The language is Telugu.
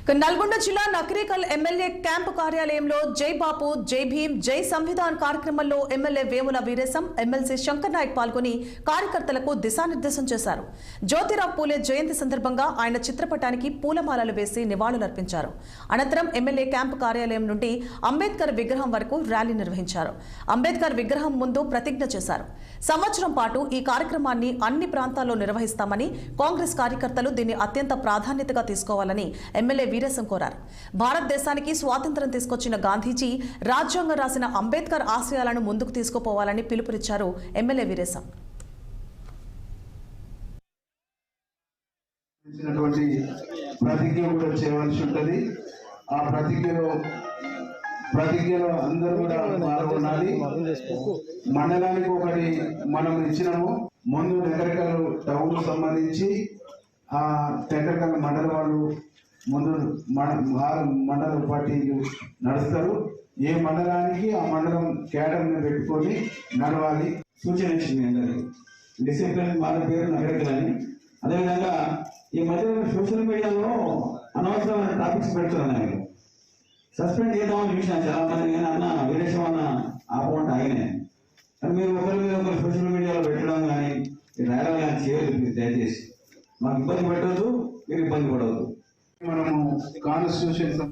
నల్గొండ జిల్లా నకరేకల్ ఎమ్మెల్యే క్యాంపు కార్యాలయంలో జై బాపు జై భీమ్ జై సంవిధాన్ కార్యక్రమంలో ఎమ్మెల్యే వేముల వీరేశం ఎమ్మెల్సీ శంకర్ నాయక్ పాల్గొని కార్యకర్తలకు దిశానిర్దేశం చేశారు. జ్యోతిరావు పూలే జయంతి సందర్భంగా ఆయన చిత్రపటానికి పూలమాలలు వేసి నివాళులర్పించారు. అనంతరం ఎమ్మెల్యే క్యాంపు కార్యాలయం నుండి అంబేద్కర్ విగ్రహం వరకు ర్యాలీ నిర్వహించారు. అంబేద్కర్ విగ్రహం ముందు ప్రతిజ్ఞ చేశారు. సంవత్సరం పాటు ఈ కార్యక్రమాన్ని అన్ని ప్రాంతాల్లో నిర్వహిస్తామని, కాంగ్రెస్ కార్యకర్తలు దీన్ని అత్యంత ప్రాధాన్యతగా తీసుకోవాలని ఎమ్మెల్యే వీరేశం కోరారు. భారతదేశానికి స్వాతంత్ర్యం తీసుకొచ్చిన గాంధీజీ రాజ్యాంగం రాసిన అంబేద్కర్ ఆశయాలను ముందుకు తీసుకుపోవాలని పిలుపునిచ్చారు ఎమ్మెల్యే వీరేశం. ప్రతిజ్ఞ కూడా చేయవలసి ఉంటుంది. ఆ ప్రతిజ్ఞలో అందరూ కూడా పాల్గొనాలి. మండలానికి ఒకటి మనం ఇచ్చినాము. ముందు నగరికల్ టౌన్ సంబంధించి ఆ నగరికల్ మండల వాళ్ళు ముందు మండల పార్టీలు నడుస్తారు. ఏ మండలానికి ఆ మండలం కేడర్ని పెట్టుకొని నడవాలి. సూచన ఇచ్చింది అందరికి. డిసిప్లిన్ వాళ్ళ పేరు నగరికల్ అని. అదేవిధంగా ఈ మధ్య సోషల్ మీడియాలో అనవసరమైన టాపిక్స్ పెడుతున్నాను. సస్పెండ్ చేద్దామని చూసినాను చాలా మంది. అన్న వీరేశం అన్న ఆపమంటే ఆయనే. కానీ మీరు ఒకరు సోషల్ మీడియాలో పెట్టడం కానీ రాయడం కానీ చేయలేదు. దయచేసి మాకు ఇబ్బంది పెట్టవద్దు, మీరు ఇబ్బంది పడవద్దు. మనము కాన్స్టిట్యూషన్